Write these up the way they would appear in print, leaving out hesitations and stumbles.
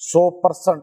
100%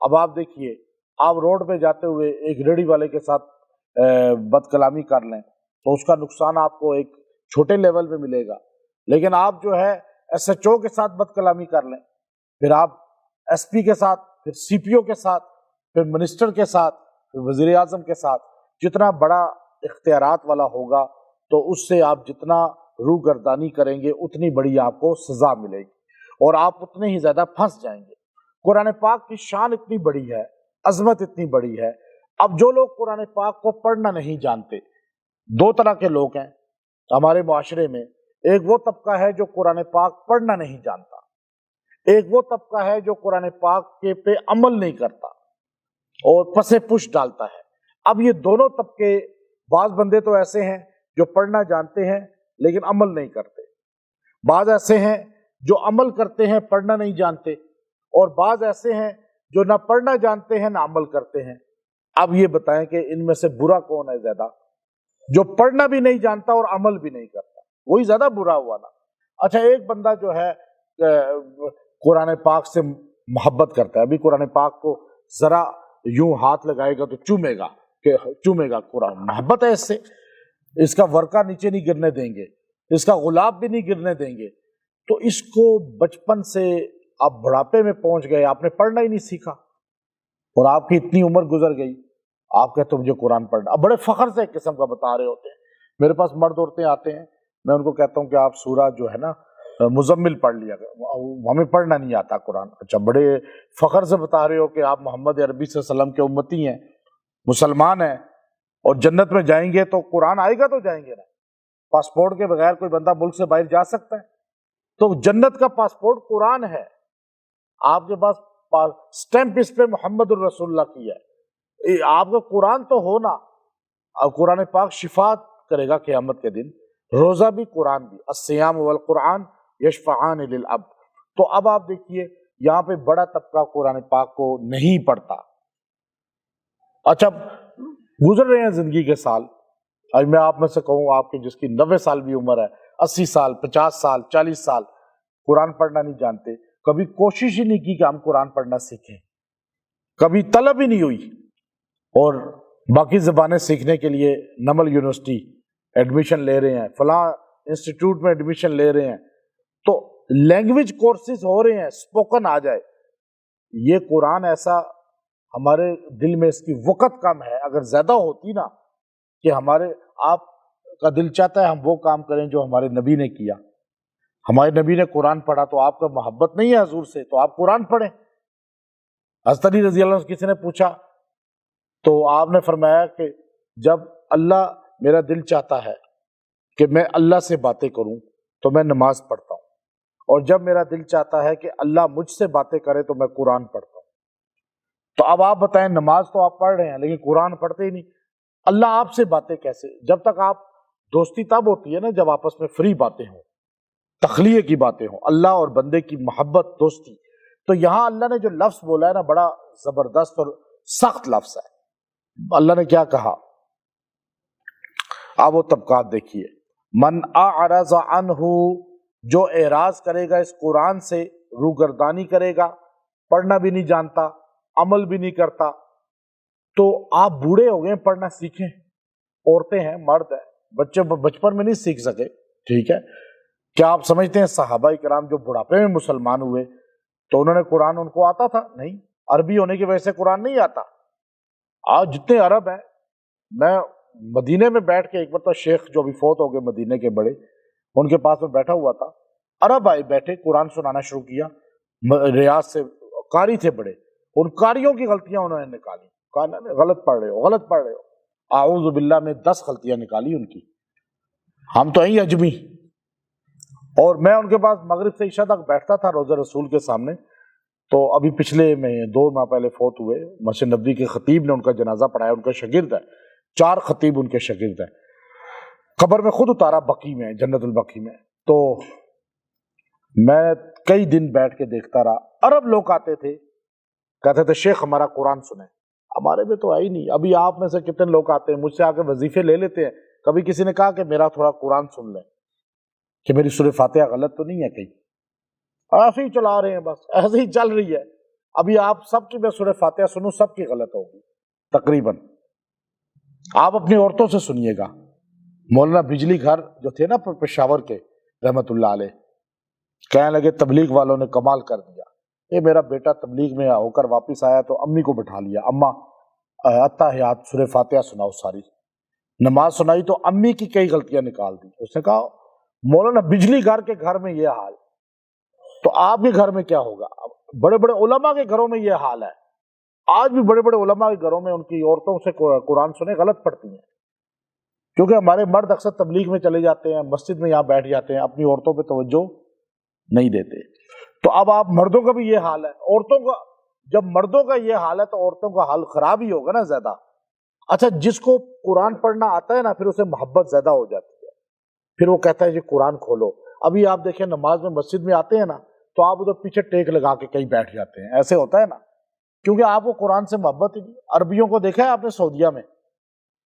اب آپ دیکھیے، آپ روڈ پہ جاتے ہوئے ایک ریڑھی والے کے ساتھ بد کلامی کر لیں تو اس کا نقصان آپ کو ایک چھوٹے لیول پہ ملے گا، لیکن آپ جو ہے ایس ایچ او کے ساتھ بد کلامی کر لیں، پھر آپ ایس پی کے ساتھ، پھر سی پی او کے ساتھ، پھر منسٹر کے ساتھ، پھر وزیر اعظم کے ساتھ، جتنا بڑا اختیارات والا ہوگا تو اس سے آپ جتنا روگردانی کریں گے اتنی بڑی آپ کو سزا ملے گی اور آپ اتنے ہی زیادہ پھنس جائیں گے۔ قرآن پاک کی شان اتنی بڑی ہے، عظمت اتنی بڑی ہے۔ اب جو لوگ قرآن پاک کو پڑھنا نہیں جانتے، دو طرح کے لوگ ہیں ہمارے معاشرے میں۔ ایک وہ طبقہ ہے جو قرآن پاک پڑھنا نہیں جانتا، ایک وہ طبقہ ہے جو قرآن پاک کے پہ عمل نہیں کرتا اور پسے پش ڈالتا ہے۔ اب یہ دونوں طبقے، بعض بندے تو ایسے ہیں جو پڑھنا جانتے ہیں لیکن عمل نہیں کرتے، بعض ایسے ہیں جو عمل کرتے ہیں پڑھنا نہیں جانتے، اور بعض ایسے ہیں جو نہ پڑھنا جانتے ہیں نہ عمل کرتے ہیں۔ اب یہ بتائیں کہ ان میں سے برا کون ہے زیادہ؟ جو پڑھنا بھی نہیں جانتا اور عمل بھی نہیں کرتا، وہی زیادہ برا ہوا نا۔ اچھا، ایک بندہ جو ہے قرآن پاک سے محبت کرتا ہے، ابھی قرآن پاک کو ذرا یوں ہاتھ لگائے گا تو چومے گا قرآن، محبت ہے اس سے، اس کا ورقہ نیچے نہیں گرنے دیں گے، اس کا غلاب بھی نہیں گرنے دیں گے۔ تو اس کو بچپن سے آپ بڑھاپے میں پہنچ گئے، آپ نے پڑھنا ہی نہیں سیکھا اور آپ کی اتنی عمر گزر گئی، آپ کہتے ہو مجھے قرآن پڑھنا۔ اب بڑے فخر سے ایک قسم کا بتا رہے ہوتے ہیں۔ میرے پاس مرد عورتیں آتے ہیں، میں ان کو کہتا ہوں کہ آپ سورہ جو ہے نا مزمل پڑھ لیا، ہمیں پڑھنا نہیں آتا قرآن۔ اچھا، بڑے فخر سے بتا رہے ہو کہ آپ محمد عربی صلی اللہ علیہ وسلم کے امتی ہیں، مسلمان ہیں، اور جنت میں جائیں گے تو قرآن آئے گا تو جائیں گے نا۔ پاسپورٹ کے بغیر کوئی بندہ ملک سے باہر جا سکتا ہے؟ تو جنت کا پاسپورٹ قرآن ہے، آپ کے پاس سٹیمپ اس پہ محمد الرسول اللہ کی ہے، آپ کا قرآن تو ہونا۔ اب قرآن پاک شفاعت کرے گا قیامت کے دن، روزہ بھی قرآن بھی، الصیام والقرآن یشفعان للعبد۔ تو اب آپ دیکھیے یہاں پہ بڑا طبقہ قرآن پاک کو نہیں پڑھتا۔ اچھا، گزر رہے ہیں زندگی کے سال، آج میں آپ میں سے کہوں، آپ کے جس کی 90 سال بھی عمر ہے، 80 سال، 50 سال، 40 سال، قرآن پڑھنا نہیں جانتے، کبھی کوشش ہی نہیں کی کہ ہم قرآن پڑھنا سیکھیں، کبھی طلب ہی نہیں ہوئی، اور باقی زبانیں سیکھنے کے لیے نمل یونیورسٹی ایڈمیشن لے رہے ہیں، فلاں انسٹیٹیوٹ میں ایڈمیشن لے رہے ہیں، تو لینگویج کورسز ہو رہے ہیں، اسپوکن آ جائے۔ یہ قرآن ایسا ہمارے دل میں اس کی وقت کم ہے، اگر زیادہ ہوتی نا کہ آپ کا دل چاہتا ہے ہم وہ کام کریں جو ہمارے نبی نے کیا، ہمارے نبی نے قرآن پڑھا، تو آپ کا محبت نہیں ہے حضور سے تو آپ قرآن پڑھیں۔ حضرت علی رضی اللہ عنہ سے کسی نے پوچھا تو آپ نے فرمایا کہ جب اللہ، میرا دل چاہتا ہے کہ میں اللہ سے باتیں کروں تو میں نماز پڑھتا ہوں، اور جب میرا دل چاہتا ہے کہ اللہ مجھ سے باتیں کرے تو میں قرآن پڑھتا ہوں۔ تو اب آپ بتائیں، نماز تو آپ پڑھ رہے ہیں لیکن قرآن پڑھتے ہی نہیں، اللہ آپ سے باتیں کیسے؟ جب تک آپ، دوستی تب ہوتی ہے نا جب آپس میں فری باتیں ہوں، تخلیق کی باتیں ہوں، اللہ اور بندے کی محبت، دوستی۔ تو یہاں اللہ نے جو لفظ بولا ہے نا، بڑا زبردست اور سخت لفظ ہے۔ اللہ نے کیا کہا؟ آپ وہ طبقات دیکھیے، من اعرض عنہ، جو اعراض کرے گا اس قرآن سے، روگردانی کرے گا، پڑھنا بھی نہیں جانتا، عمل بھی نہیں کرتا، تو آپ بوڑھے ہو گئے، پڑھنا سیکھیں۔ عورتیں ہیں، مرد ہیں، بچے بچپن میں نہیں سیکھ سکے، ٹھیک ہے۔ کیا آپ سمجھتے ہیں صحابہ کرام جو بڑھاپے میں مسلمان ہوئے تو انہوں نے قرآن ان کو آتا تھا؟ نہیں، عربی ہونے کی وجہ سے قرآن نہیں آتا۔ آج جتنے عرب ہیں، میں مدینے میں بیٹھ کے، ایک بار تو شیخ جو بھی فوت ہو گئے مدینے کے بڑے، ان کے پاس میں بیٹھا ہوا تھا، عرب آئے، بیٹھے، قرآن سنانا شروع کیا، ریاض سے قاری تھے بڑے، ان قاریوں کی غلطیاں انہوں نے نکالی، کہا غلط پڑھ رہے ہو، غلط پڑھ رہے ہو، اعوذ باللہ میں 10 غلطیاں نکالی ان کی۔ ہم تو ہیں اجمی، اور میں ان کے پاس مغرب سے عشاء تک بیٹھتا تھا روضہ رسول کے سامنے۔ تو ابھی پچھلے میں 2 ماہ پہلے فوت ہوئے، مسجد نبوی کے خطیب نے ان کا جنازہ پڑھایا، ان کا شاگرد ہے، 4 خطیب ان کے شاگرد ہیں، قبر میں خود اتارا بقی میں، جنت البقی میں۔ تو میں کئی دن بیٹھ کے دیکھتا رہا، عرب لوگ آتے تھے، کہتے تھے شیخ ہمارا قرآن سنیں، ہمارے میں تو آئی نہیں۔ ابھی آپ میں سے کتنے لوگ آتے ہیں، مجھ سے آ کے وظیفے لے لیتے ہیں، کبھی کسی نے کہا کہ میرا تھوڑا قرآن سن لیں، کہ میری سورہ فاتحہ غلط تو نہیں ہے کہیں؟ ایسے ہی چلا رہے ہیں، بس ایسے ہی چل رہی ہے۔ ابھی آپ سب کی میں سورہ فاتحہ سنوں سب کی غلط ہوگی تقریباً. آپ اپنی عورتوں سے سنیے گا. مولانا بجلی گھر جو تھے نا پشاور کے رحمت اللہ علیہ، کہنے لگے تبلیغ والوں نے کمال کر دیا. یہ میرا بیٹا تبلیغ میں ہو کر واپس آیا تو امی کو بٹھا لیا، اماں اتحیات سورہ فاتحہ سناؤ. ساری نماز سنائی تو امی کی کئی غلطیاں نکال دی. اس نے کہا مولانا بجلی گھر کے گھر میں یہ حال تو آپ کے گھر میں کیا ہوگا؟ بڑے بڑے علماء کے گھروں میں یہ حال ہے. آج بھی بڑے بڑے علماء کے گھروں میں ان کی عورتوں سے قرآن سنے غلط پڑتی ہیں، کیونکہ ہمارے مرد اکثر تبلیغ میں چلے جاتے ہیں، مسجد میں یہاں بیٹھ جاتے ہیں، اپنی عورتوں پہ توجہ نہیں دیتے. تو اب آپ مردوں کا بھی یہ حال ہے. عورتوں کا جب مردوں کا یہ حال ہے تو عورتوں کا حال خراب ہی ہوگا نا زیادہ. اچھا جس کو قرآن پڑھنا آتا ہے نا پھر اسے محبت زیادہ ہو جاتی ہے، پھر وہ کہتا ہے جی قرآن کھولو. ابھی آپ دیکھیں نماز میں مسجد میں آتے ہیں نا تو آپ ادھر پیچھے ٹیک لگا کے کہیں بیٹھ جاتے ہیں، ایسے ہوتا ہے نا، کیونکہ آپ کو قرآن سے محبت ہی نہیں. عربیوں کو دیکھا ہے آپ نے سعودیہ میں،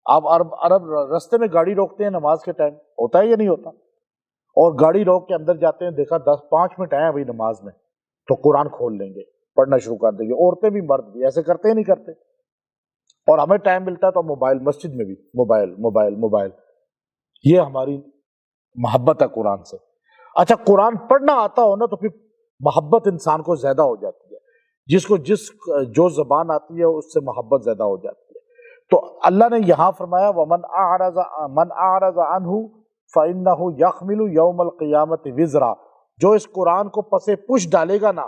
آپ عرب رستے میں گاڑی روکتے ہیں نماز کے ٹائم، ہوتا ہے یا نہیں ہوتا؟ اور گاڑی روک کے اندر جاتے ہیں، دیکھا 10-5 منٹ آئے ابھی نماز میں تو قرآن کھول لیں گے، پڑھنا شروع کر دیں گے. عورتیں بھی مرد بھی ایسے کرتے ہی نہیں کرتے. اور ہمیں ٹائم ملتا ہے تو موبائل، مسجد میں بھی موبائل موبائل موبائل. یہ ہماری محبت ہے قرآن سے. اچھا قرآن پڑھنا آتا ہو نا تو پھر محبت انسان کو زیادہ ہو جاتی ہے. جس کو جو زبان آتی ہے اس سے محبت زیادہ ہو جاتی ہے. تو اللہ نے یہاں فرمایا وَمَنْ أَعْرَضَ عَنْهُ فَإِنَّهُ يَحْمِلُ يَوْمَ الْقِيَامَةِ وِزْرًا. جو اس قرآن کو پس پش ڈالے گا نا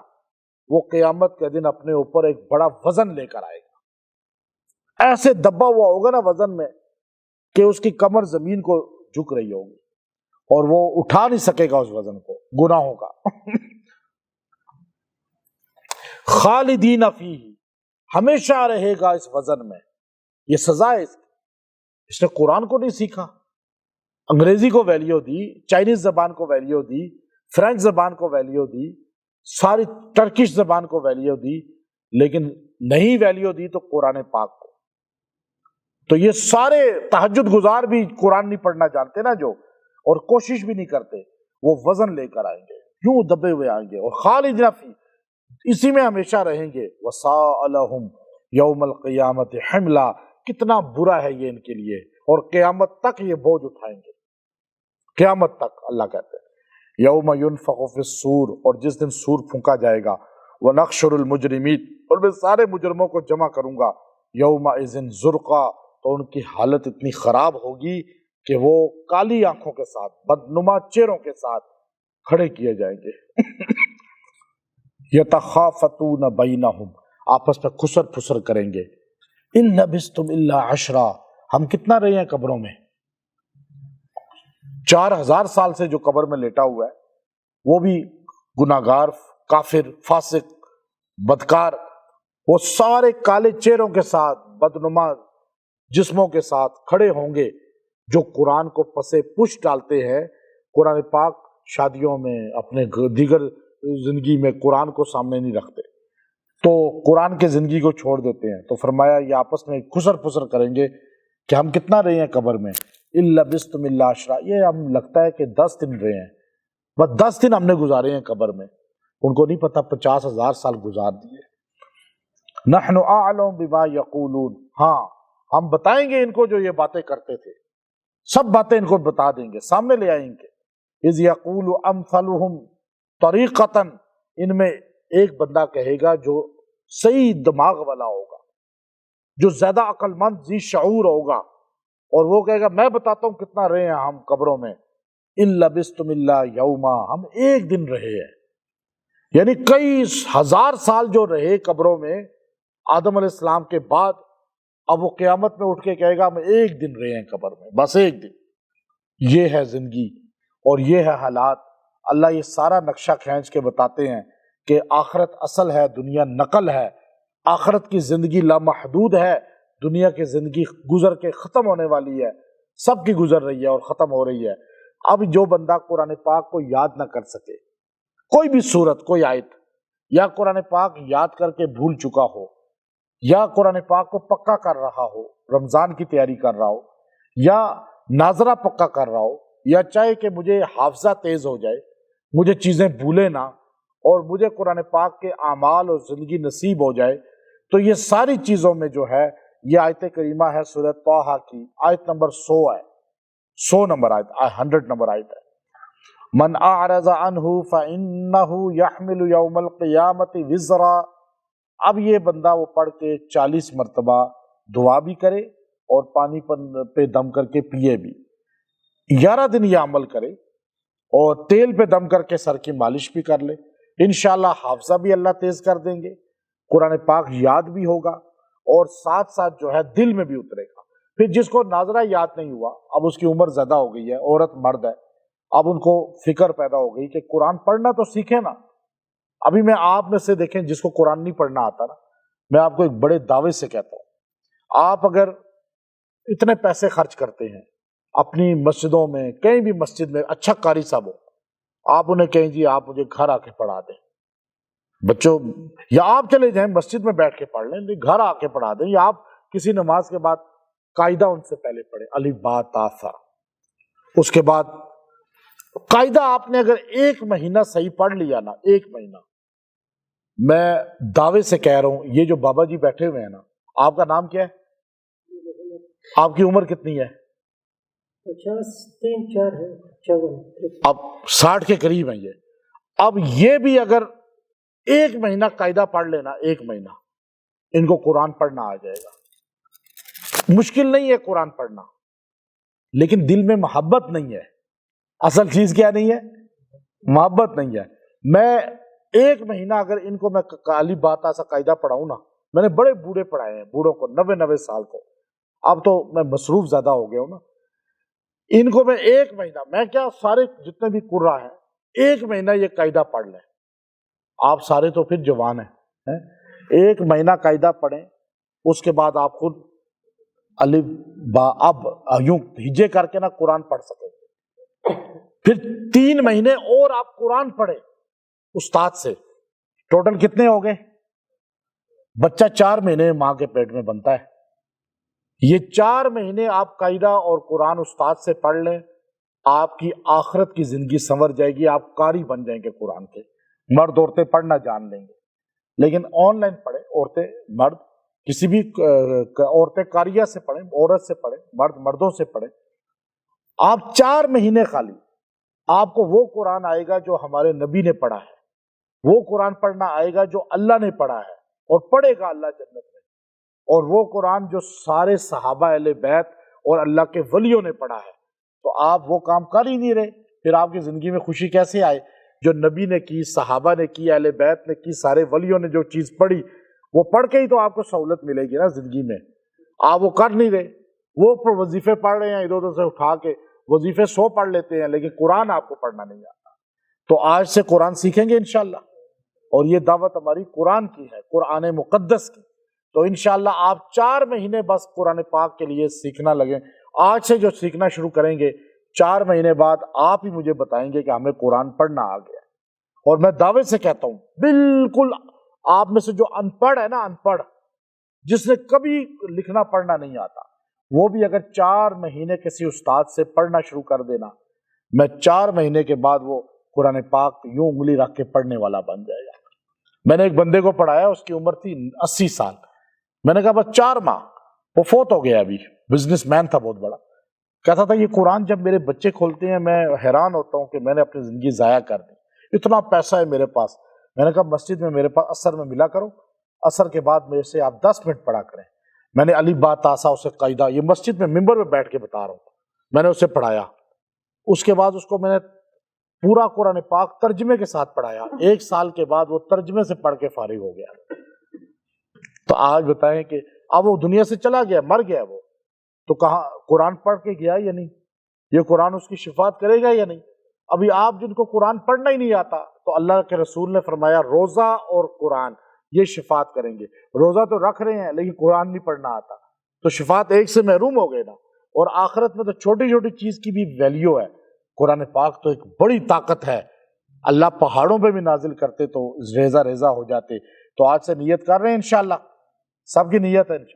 وہ قیامت کے دن اپنے اوپر ایک بڑا وزن لے کر آئے گا. ایسے دبا ہوا ہوگا نا وزن میں کہ اس کی کمر زمین کو جھک رہی ہوگی اور وہ اٹھا نہیں سکے گا اس وزن کو گناہوں کا. خالدین فیہ، ہمیشہ رہے گا اس وزن میں. یہ سزا ہے اس نے قرآن کو نہیں سیکھا، انگریزی کو ویلیو دی، چائنیز زبان کو ویلیو دی، فرینچ زبان کو ویلیو دی، ساری ٹرکش زبان کو ویلیو دی، لیکن نہیں ویلیو دی تو قرآن پاک کو. تو یہ سارے تہجد گزار بھی قرآن نہیں پڑھنا جانتے نا جو، اور کوشش بھی نہیں کرتے، وہ وزن لے کر آئیں گے، یوں دبے ہوئے آئیں گے. اور خالدین فیہ، اسی میں ہمیشہ رہیں گے. وَسَاءَ لَهُمْ يَوْمَ الْقِيَامَةِ حِمْلًا. کتنا برا ہے یہ ان کے لیے، اور قیامت تک یہ بوجھ اٹھائیں گے، قیامت تک. اللہ کہتے ہیں یوم ينفخ فی الصور، اور جس دن سور پھونکا جائے گا. وَنَحْشُرُ الْمُجْرِمِينَ، اور میں سارے مجرموں کو جمع کروں گا. یومئذ زرقا، تو ان کی حالت اتنی خراب ہوگی کہ وہ کالی آنکھوں کے ساتھ، بدنما چہروں کے ساتھ کھڑے کیے جائیں گے. یتخافتون بینہم، آپس میں خسر پھسر کریں گے. ان لبثتم الا عشرا، ہم کتنا رہے ہیں قبروں میں؟ 4000 سال سے جو قبر میں لیٹا ہوا ہے وہ بھی گناہگار، کافر، فاسق، بدکار، وہ سارے کالے چہروں کے ساتھ، بدنما جسموں کے ساتھ کھڑے ہوں گے جو قرآن کو پسے پش ڈالتے ہیں. قرآن پاک شادیوں میں، اپنے دیگر زندگی میں قرآن کو سامنے نہیں رکھتے، تو قرآن کے زندگی کو چھوڑ دیتے ہیں. تو فرمایا یہ آپس میں خسر پھسر کریں گے کہ ہم کتنا رہے ہیں قبر میں. ان لبثتم الا عشرا، یہ ہم لگتا ہے کہ 10 دن رہے ہیں، بس 10 دن ہم نے گزارے ہیں قبر میں. ان کو نہیں پتا 50,000 سال گزار دیے. نحن اعلم بما یقولون، ہاں ہم بتائیں گے ان کو جو یہ باتیں کرتے تھے، سب باتیں ان کو بتا دیں گے، سامنے لے آئیں گے. اذ یقول امثلهم طریقتاً، ان میں ایک بندہ کہے گا جو صحیح دماغ والا ہوگا، جو زیادہ عقل مند، ذی شعور ہوگا، اور وہ کہے گا میں بتاتا ہوں کتنا رہے ہیں ہم قبروں میں. ان لبثتم الا یوما، ہم ایک دن رہے ہیں. یعنی کئی ہزار سال جو رہے قبروں میں آدم علیہ السلام کے بعد، اب وہ قیامت میں اٹھ کے کہے گا ہم ایک دن رہے ہیں قبر میں، بس ایک دن. یہ ہے زندگی اور یہ ہے حالات. اللہ یہ سارا نقشہ کھینچ کے بتاتے ہیں کہ آخرت اصل ہے، دنیا نقل ہے. آخرت کی زندگی لامحدود ہے، دنیا کی زندگی گزر کے ختم ہونے والی ہے، سب کی گزر رہی ہے اور ختم ہو رہی ہے. اب جو بندہ قرآن پاک کو یاد نہ کر سکے، کوئی بھی صورت، کوئی آیت، یا قرآن پاک یاد کر کے بھول چکا ہو، یا قرآن پاک کو پکا کر رہا ہو، رمضان کی تیاری کر رہا ہو، یا ناظرہ پکا کر رہا ہو، یا چاہے کہ مجھے حافظہ تیز ہو جائے، مجھے چیزیں بھولے نہ، اور مجھے قرآن پاک کے اعمال اور زندگی نصیب ہو جائے تو یہ ساری چیزوں میں جو ہے یہ آیت کریمہ ہے سورہ طٰہٰ کی آیت نمبر 100 ہے، 100 نمبر آیت، 100 نمبر آیت ہے۔ من اعرض عنہ فإنہ یحمل یوم القیامت وزرا۔ اب یہ بندہ وہ پڑھ کے 40 مرتبہ دعا بھی کرے اور پانی پہ دم کر کے پیے بھی، 11 دن یہ عمل کرے اور تیل پہ دم کر کے سر کی مالش بھی کر لے، انشاءاللہ حافظہ بھی اللہ تیز کر دیں گے، قرآن پاک یاد بھی ہوگا اور ساتھ ساتھ جو ہے دل میں بھی اترے گا۔ پھر جس کو ناظرہ یاد نہیں ہوا، اب اس کی عمر زیادہ ہو گئی ہے، عورت مرد ہے، اب ان کو فکر پیدا ہو گئی کہ قرآن پڑھنا تو سیکھیں نا۔ ابھی میں آپ میں سے دیکھیں جس کو قرآن نہیں پڑھنا آتا نا، میں آپ کو ایک بڑے دعوے سے کہتا ہوں، آپ اگر اتنے پیسے خرچ کرتے ہیں اپنی مسجدوں میں، کہیں بھی مسجد میں اچھا قاری صاحب ہو، آپ انہیں کہیں جی آپ مجھے گھر آ کے پڑھا دیں، بچوں، یا آپ چلے جائیں مسجد میں بیٹھ کے پڑھ لیں، گھر آ کے پڑھا دیں، یا آپ کسی نماز کے بعد قاعدہ ان سے پہلے پڑھیں، الف با تا ثا، اس کے بعد قاعدہ آپ نے اگر 1 مہینہ صحیح پڑھ لیا نا، 1 مہینہ، میں دعوے سے کہہ رہا ہوں، یہ جو بابا جی بیٹھے ہوئے ہیں نا، آپ کا نام کیا ہے؟ آپ کی عمر کتنی ہے؟ 50 3 4 ہے 54۔ اب 60 کے قریب ہیں یہ۔ اب یہ بھی اگر 1 مہینہ قاعدہ پڑھ لینا، 1 مہینہ، ان کو قرآن پڑھنا آ جائے گا۔ مشکل نہیں ہے قرآن پڑھنا، لیکن دل میں محبت نہیں ہے۔ اصل چیز کیا نہیں ہے؟ محبت نہیں ہے۔ میں 1 مہینہ اگر ان کو میں کالی بات ایسا قاعدہ پڑھاؤں نا، میں نے بڑے بوڑھے پڑھائے ہیں، بوڑھوں کو 90 سال کو، اب تو میں مصروف زیادہ ہو گیا ہوں نا، ان کو میں 1 مہینہ، میں کیا سارے جتنے بھی قرہ ہیں 1 مہینہ یہ قاعدہ پڑھ لیں، آپ سارے تو پھر جوان ہیں، 1 مہینہ قاعدہ پڑھیں، اس کے بعد آپ خود الف با اب یوں ہجے کر کے نا قرآن پڑھ سکیں گے۔ پھر 3 مہینے اور آپ قرآن پڑھیں استاد سے، ٹوٹل کتنے ہو گئے؟ بچہ 4 مہینے ماں کے پیٹ میں بنتا ہے، یہ 4 مہینے آپ قاعدہ اور قرآن استاد سے پڑھ لیں، آپ کی آخرت کی زندگی سنور جائے گی، آپ قاری بن جائیں گے قرآن کے۔ مرد عورتیں پڑھنا جان لیں گے، لیکن آن لائن پڑھیں، عورتیں مرد، کسی بھی عورتیں قاریہ سے پڑھیں، عورت سے پڑھیں، مرد مردوں سے پڑھیں، آپ 4 مہینے خالی آپ کو وہ قرآن آئے گا جو ہمارے نبی نے پڑھا ہے، وہ قرآن پڑھنا آئے گا جو اللہ نے پڑھا ہے اور پڑھے گا اللہ جنت میں، اور وہ قرآن جو سارے صحابہ اہل بیت اور اللہ کے ولیوں نے پڑھا ہے۔ تو آپ وہ کام کر ہی نہیں رہے، پھر آپ کی زندگی میں خوشی کیسے آئے؟ جو نبی نے کی، صحابہ نے کی، اہل بیت نے کی، سارے ولیوں نے جو چیز پڑھی، وہ پڑھ کے ہی تو آپ کو سہولت ملے گی نا زندگی میں۔ آپ وہ کر نہیں رہے، وہ وظیفے پڑھ رہے ہیں ادھر ادھر سے اٹھا کے، وظیفے 100 پڑھ لیتے ہیں، لیکن قرآن آپ کو پڑھنا نہیں آتا۔ تو آج سے قرآن سیکھیں گے انشاءاللہ، اور یہ دعوت ہماری قرآن کی ہے، قرآن مقدس کی۔ تو انشاءاللہ آپ 4 مہینے بس قرآن پاک کے لیے سیکھنا لگیں۔ آج سے جو سیکھنا شروع کریں گے، 4 مہینے بعد آپ ہی مجھے بتائیں گے کہ ہمیں قرآن پڑھنا آ گیا۔ اور میں دعوے سے کہتا ہوں، بالکل آپ میں سے جو ان پڑھ ہے نا، ان پڑھ، جس نے کبھی لکھنا پڑھنا نہیں آتا، وہ بھی اگر 4 مہینے کسی استاد سے پڑھنا شروع کر دینا، میں 4 مہینے کے بعد وہ قرآن پاک یوں انگلی رکھ کے پڑھنے والا بن جائے گا۔ میں نے ایک بندے کو پڑھایا، اس کی عمر تھی 80 سال، میں نے کہا بس 4 ماہ، وہ فوت ہو گیا، ابھی بزنس مین تھا بہت بڑا، کہتا تھا یہ قرآن جب میرے بچے کھولتے ہیں میں حیران ہوتا ہوں کہ میں نے اپنی زندگی ضائع کر دی، اتنا پیسہ ہے میرے پاس۔ میں نے کہا مسجد میں میرے پاس عصر میں ملا کرو، عصر کے بعد میرے سے آپ 10 منٹ پڑھا کریں۔ میں نے الف با تا ثا اسے قاعدہ، یہ مسجد میں ممبر میں بیٹھ کے بتا رہا ہوں، میں نے اسے پڑھایا، اس کے بعد اس کو میں نے پورا قرآن پاک ترجمے کے ساتھ پڑھایا، 1 سال کے بعد وہ ترجمے سے پڑھ کے فارغ ہو گیا۔ تو آج بتائیں کہ اب وہ دنیا سے چلا گیا، مر گیا، وہ تو کہاں قرآن پڑھ کے گیا یا نہیں؟ یہ قرآن اس کی شفاعت کرے گا یا نہیں؟ ابھی آپ جن کو قرآن پڑھنا ہی نہیں آتا، تو اللہ کے رسول نے فرمایا روزہ اور قرآن یہ شفاعت کریں گے۔ روزہ تو رکھ رہے ہیں لیکن قرآن نہیں پڑھنا آتا، تو شفاعت ایک سے محروم ہو گئے نا۔ اور آخرت میں تو چھوٹی چھوٹی چیز کی بھی ویلیو ہے، قرآن پاک تو ایک بڑی طاقت ہے، اللہ پہاڑوں پہ بھی نازل کرتے تو ریزہ ریزہ ہو جاتے۔ تو آج سے نیت کر رہے ہیں انشاءاللہ، سب کی نیت ہے۔